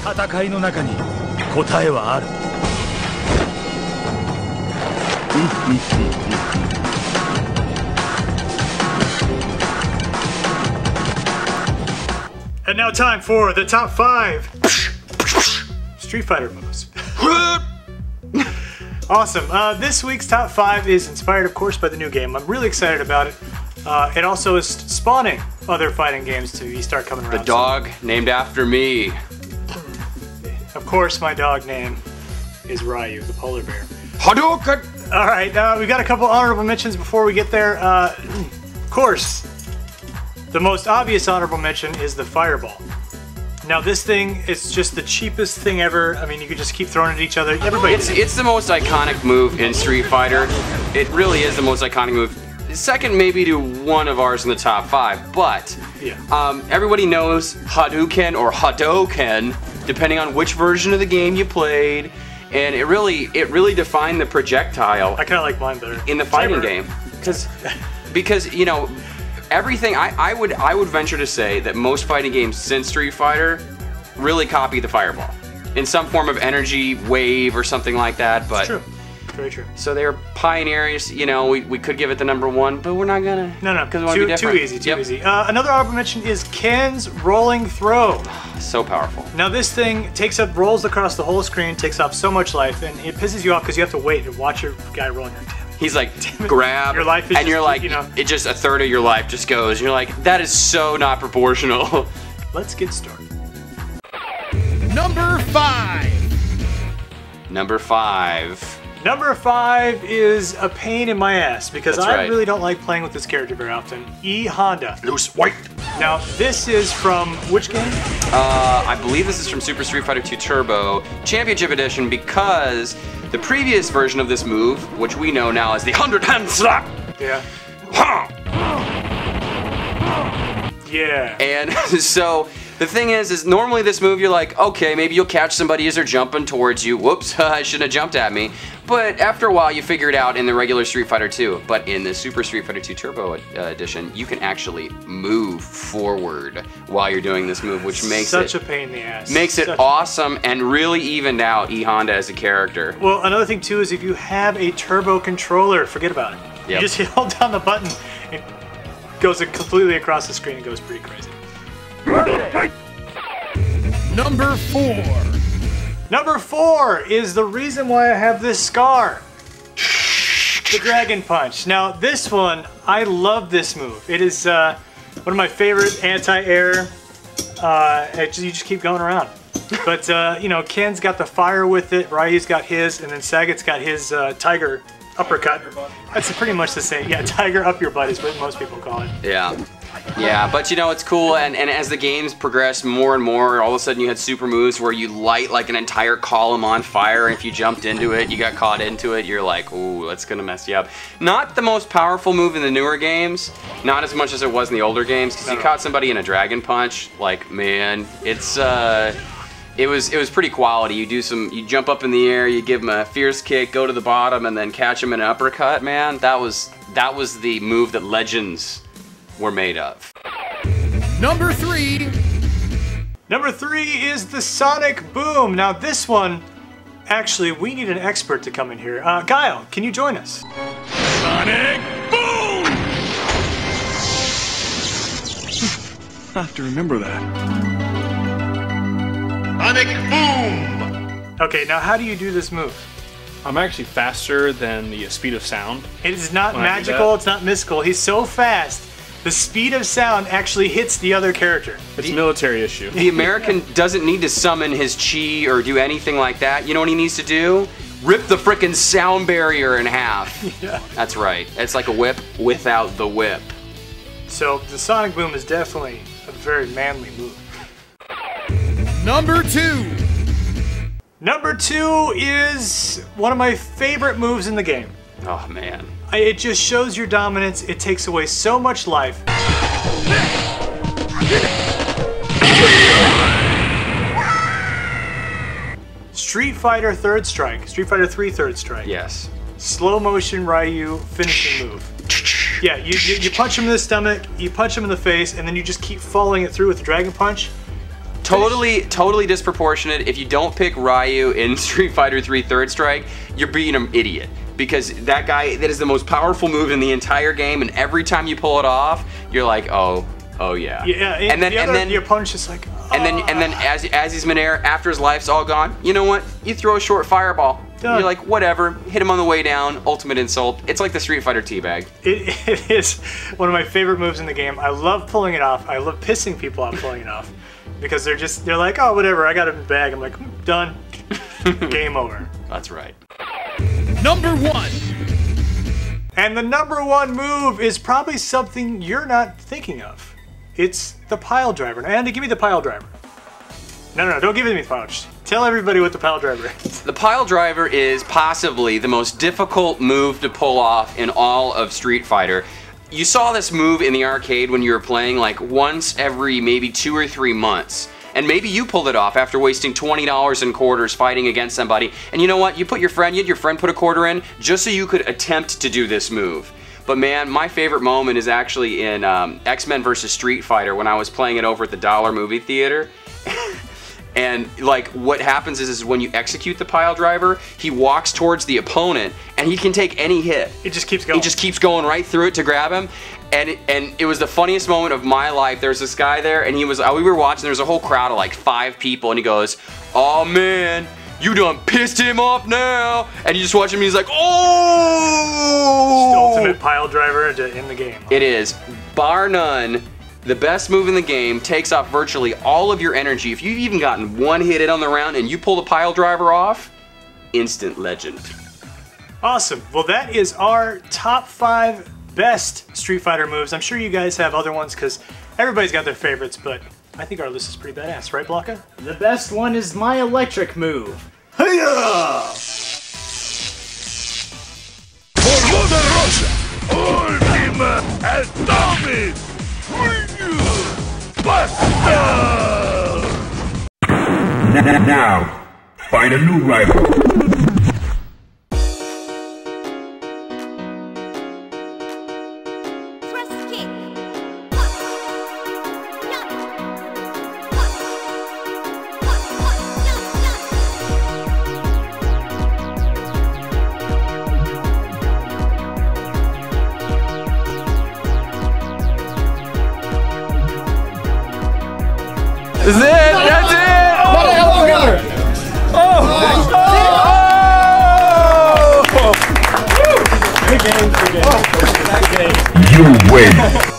戦いの中に答えはある。And now time for the top 5 Street Fighter moves. Awesome. This week's top 5 is inspired, of course, by the new game. I'm really excited about it. It also is spawning other fighting games to start coming around. The dog named after me. Of course, my dog name is Ryu, the polar bear. Hadouken! All right, we've got a couple honorable mentions before we get there. Of course, the most obvious honorable mention is the Fireball. Now this thing is just the cheapest thing ever. I mean, you could just keep throwing it at each other. Everybody. It's the most iconic move in Street Fighter. It really is the most iconic move. Second maybe to one of ours in the top 5, but yeah. Everybody knows Hadouken or Hadoken, depending on which version of the game you played, and it really defined the projectile. I kind of like mine better in the fighting game, because you know everything. I would venture to say that most fighting games since Street Fighter really copy the Fireball in some form of energy wave or something like that. But it's true. Very true. So they're pioneers. You know, we could give it the number 1, but we're not gonna. No, because we want to be different. Too easy. Too easy. Another honorable mention is Ken's rolling throw. So powerful. Now this thing rolls across the whole screen, takes up so much life, and it pisses you off because you have to wait and watch your guy rolling. He's like, grab, your life is and just, you're like, you know, it just a third of your life just goes. You're like, that is so not proportional. Let's get started. Number 5. Number 5. Number 5 is a pain in my ass because That's I right. really don't like playing with this character very often. E Honda. Loose white. Now this is from which game? I believe this is from Super Street Fighter 2 Turbo Championship Edition, because the previous version of this move, which we know now as the 100-hand slap. Yeah. Yeah. And so the thing is normally this move you're like, okay, maybe you'll catch somebody as they're jumping towards you. Whoops, I shouldn't have jumped at me. But after a while you figure it out in the regular Street Fighter 2. But in the Super Street Fighter 2 Turbo Edition, you can actually move forward while you're doing this move, which makes such a pain in the ass. Makes it awesome and really evened out E Honda as a character. Well, another thing too is if you have a turbo controller, forget about it. Yep. You just hold down the button, it goes completely across the screen and goes pretty crazy. Number 4. Number 4 is the reason why I have this scar. The Dragon Punch. Now this one, I love this move. It is one of my favorite anti-air. You just keep going around. But you know, Ken's got the fire with it, Ryu's got his, and then Sagat's got his Tiger uppercut. That's pretty much the same. Yeah, Tiger up your butt is what most people call it. Yeah. Yeah, but you know, it's cool, and as the games progress more and more, all of a sudden you had super moves where you light like an entire column on fire, and if you jumped into it, you got caught into it, you're like, ooh, that's gonna mess you up. Not the most powerful move in the newer games, not as much as it was in the older games, because you caught somebody in a Dragon Punch, like, man, it's, it was pretty quality. You jump up in the air, you give him a fierce kick, go to the bottom, and then catch him in an uppercut, man. That was the move that legends were made of. Number 3. Number 3 is the Sonic Boom. Now this one, actually, we need an expert to come in here. Guile, can you join us? Sonic Boom! I have to remember that. Sonic Boom! Okay, now how do you do this move? I'm actually faster than the speed of sound. It is not magical, it's not mystical. He's so fast, the speed of sound actually hits the other character. It's a military issue. The American doesn't need to summon his chi or do anything like that. You know what he needs to do? Rip the frickin' sound barrier in half. Yeah. That's right. It's like a whip without the whip. So the Sonic Boom is definitely a very manly move. Number 2. Number 2 is one of my favorite moves in the game. Oh man. It just shows your dominance. It takes away so much life. Street Fighter Third Strike. Street Fighter 3 Third Strike. Yes. Slow motion Ryu finishing move. Yeah, you punch him in the stomach, you punch him in the face, and then you just keep following it through with the Dragon Punch. Totally disproportionate. If you don't pick Ryu in Street Fighter 3 Third Strike, you're being an idiot. Because that guy, that is the most powerful move in the entire game, and every time you pull it off, you're like, oh yeah. Yeah, and then the opponent's just like, oh. And then as he's midair, after his life's all gone, you know what? You throw a short fireball. Done. You're like, whatever, hit him on the way down, ultimate insult. It's like the Street Fighter teabag. It is one of my favorite moves in the game. I love pulling it off. I love pissing people off pulling it off. Because they're like, oh, whatever, I got it in the bag. I'm like, done. Game over. That's right. Number 1. And the number 1 move is probably something you're not thinking of. It's the pile driver. Now, Andy, give me the pile driver. No, don't give it to me, the pile. Just tell everybody what the pile driver is. The pile driver is possibly the most difficult move to pull off in all of Street Fighter. You saw this move in the arcade when you were playing like once every maybe 2 or 3 months. And maybe you pulled it off after wasting $20 in quarters fighting against somebody. And you know what? You had your friend put a quarter in just so you could attempt to do this move. But man, my favorite moment is actually in X-Men vs. Street Fighter when I was playing it over at the Dollar Movie Theater. And like what happens is when you execute the pile driver, he walks towards the opponent and he can take any hit. It just keeps going. He just keeps going right through it to grab him. And it was the funniest moment of my life. There's this guy there and we were watching, there was a whole crowd of like 5 people and he goes, oh man, you done pissed him off now. And you just watch him and he's like, oh! It's the ultimate pile driver in the game. It is, bar none. The best move in the game, takes off virtually all of your energy. If you've even gotten 1 hit in on the round and you pull the pile driver off, instant legend. Awesome. Well, that is our top 5 best Street Fighter moves. I'm sure you guys have other ones because everybody's got their favorites, but I think our list is pretty badass, right, Blanca? The best one is my electric move. Hiya! For Mother Russia, Ultima Atomic! Now, find a new rival. Is it? That's it! You win.